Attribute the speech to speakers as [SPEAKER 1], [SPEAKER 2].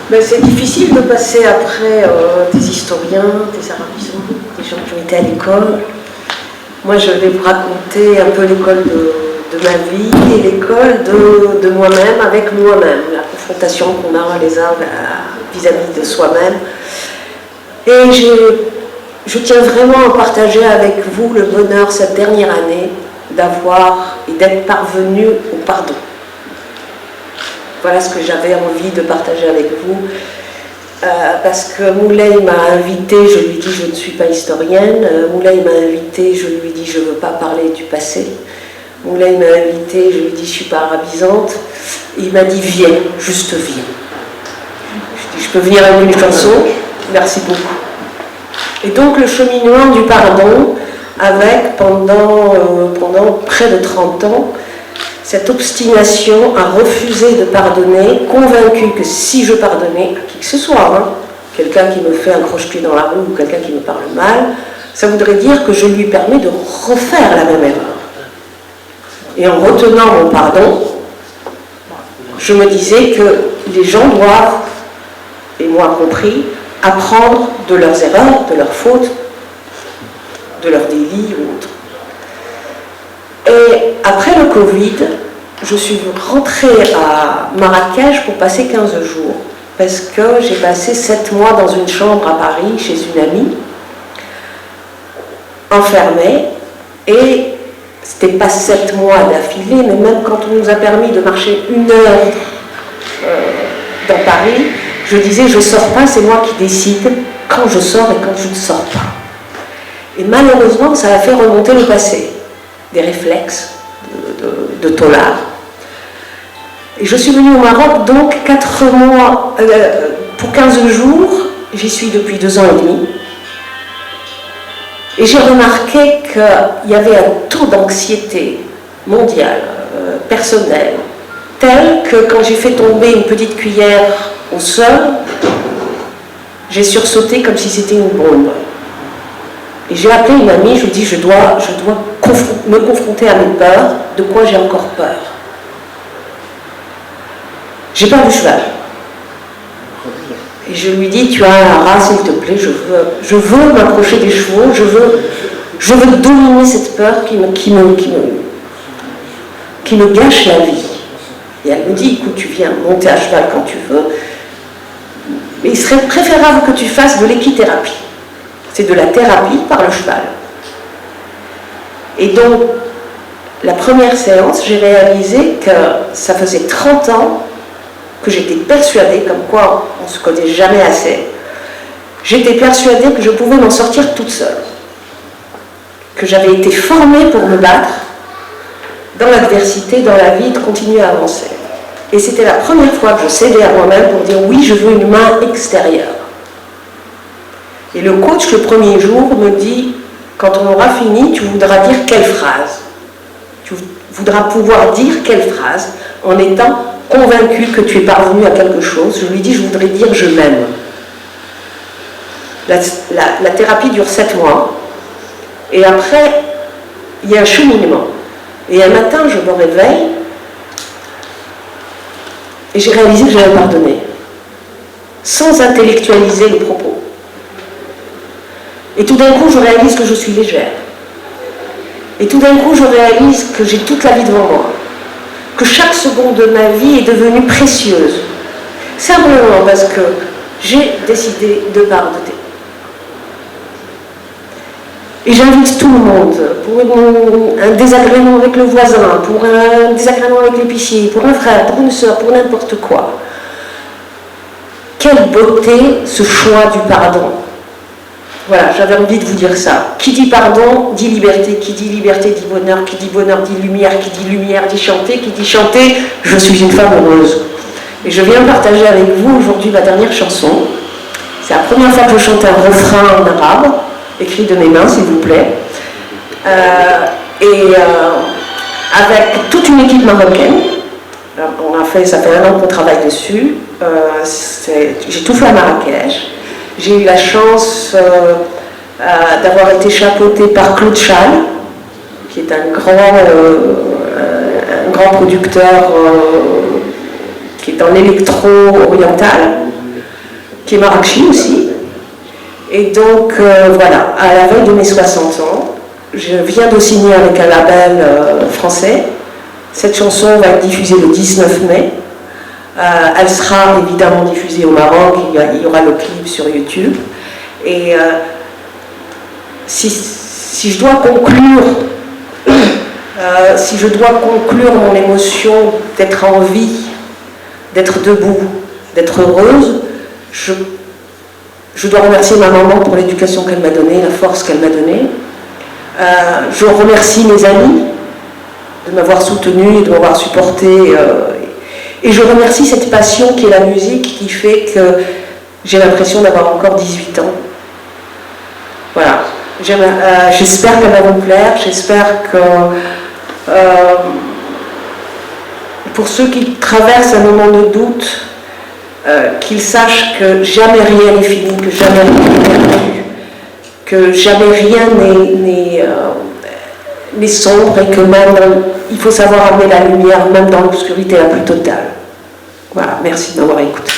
[SPEAKER 1] Ben, c'est difficile de passer après des historiens, des arabisants, des gens qui ont été à l'école. Moi, je vais vous raconter un peu l'école de ma vie et l'école de moi-même avec moi-même, la confrontation qu'on a les uns vis-à-vis de soi-même. Et je tiens vraiment à partager avec vous le bonheur cette dernière année d'avoir et d'être parvenu au pardon. Voilà ce que j'avais envie de partager avec vous, parce que Moulay m'a invité, je lui ai dit je ne suis pas historienne, Moulay m'a invité, je lui ai dit je ne veux pas parler du passé, Moulay m'a invité, je lui ai dit je ne suis pas arabisante, il m'a dit viens, juste viens. Je dis je peux venir avec une chanson, merci beaucoup. Et donc le cheminement du pardon, avec pendant près de 30 ans, cette obstination à refuser de pardonner, convaincue que si je pardonnais à qui que ce soit, quelqu'un qui me fait un croche-pied dans la rue ou quelqu'un qui me parle mal, ça voudrait dire que je lui permets de refaire la même erreur. Et en retenant mon pardon, je me disais que les gens doivent, et moi compris, apprendre de leurs erreurs, de leurs fautes, de leurs délits ou autres. Et après le Covid, je suis rentrée à Marrakech pour passer 15 jours, parce que j'ai passé 7 mois dans une chambre à Paris, chez une amie, enfermée, et c'était pas 7 mois d'affilée, mais même quand on nous a permis de marcher 1 heure dans Paris, je disais, je sors pas, c'est moi qui décide quand je sors et quand je ne sors pas. Et malheureusement, ça a fait remonter le passé, des réflexes de tolard. Et je suis venue au Maroc, donc 4 mois, pour 15 jours, j'y suis depuis 2 ans et demi. Et j'ai remarqué qu'il y avait un taux d'anxiété mondiale, personnelle, tel que quand j'ai fait tomber une petite cuillère au sol, j'ai sursauté comme si c'était une bombe. Et j'ai appelé une amie, je lui ai dit je dois me confronter à mes peurs, de quoi j'ai encore peur. J'ai peur du cheval. Et je lui dis tu as un rat s'il te plaît, je veux m'approcher des chevaux, je veux dominer cette peur qui me gâche la vie. Et elle me dit écoute tu viens monter à cheval quand tu veux, mais il serait préférable que tu fasses de l'équithérapie. C'est de la thérapie par le cheval. Et donc, la première séance, j'ai réalisé que ça faisait 30 ans que j'étais persuadée, comme quoi on ne se connaît jamais assez, j'étais persuadée que je pouvais m'en sortir toute seule. Que j'avais été formée pour me battre dans l'adversité, dans la vie, de continuer à avancer. Et c'était la première fois que je cédais à moi-même pour dire oui, je veux une main extérieure. Et le coach, le premier jour, me dit, quand on aura fini, tu voudras dire quelle phrase. Tu voudras pouvoir dire quelle phrase en étant convaincu que tu es parvenu à quelque chose. Je lui dis, je voudrais dire je m'aime. La thérapie dure 7 mois. Et après, il y a un cheminement. Et un matin, je me réveille et j'ai réalisé que j'avais pardonné. Sans intellectualiser le propos. Et tout d'un coup, je réalise que je suis légère. Et tout d'un coup, je réalise que j'ai toute la vie devant moi. Que chaque seconde de ma vie est devenue précieuse. Simplement parce que j'ai décidé de pardonner. Et j'invite tout le monde, pour un désagrément avec le voisin, pour un désagrément avec l'épicier, pour un frère, pour une soeur, pour n'importe quoi. Quelle beauté ce choix du pardon. Voilà, j'avais envie de vous dire ça. Qui dit pardon, dit liberté. Qui dit liberté, dit bonheur. Qui dit bonheur, dit lumière. Qui dit lumière, dit chanter. Qui dit chanter, je suis une femme heureuse. Et je viens partager avec vous aujourd'hui ma dernière chanson. C'est la première fois que je chante un refrain en arabe, écrit de mes mains, s'il vous plaît. Avec toute une équipe marocaine. Ça fait 1 an qu'on travaille dessus. J'ai tout fait à Marrakech. J'ai eu la chance d'avoir été chapeautée par Claude Chal, qui est un grand producteur qui est dans l'électro oriental. qui est Marrakchi aussi. Et donc, voilà, à la veille de mes 60 ans, je viens de signer avec un label français. Cette chanson va être diffusée le 19 mai. Elle sera évidemment diffusée au Maroc, il y aura le clip sur YouTube. Et si je dois conclure, mon émotion d'être en vie, d'être debout, d'être heureuse, je dois remercier ma maman pour l'éducation qu'elle m'a donnée, la force qu'elle m'a donnée. Je remercie mes amis de m'avoir soutenue et de m'avoir supportée. Et je remercie cette passion qui est la musique, qui fait que j'ai l'impression d'avoir encore 18 ans. Voilà. J'espère qu'elle va vous plaire. J'espère que pour ceux qui traversent un moment de doute, qu'ils sachent que jamais rien n'est fini, que jamais rien n'est perdu, que jamais rien n'est sombre et que même il faut savoir amener la lumière même dans l'obscurité la plus totale. Voilà, merci de m'avoir écouté.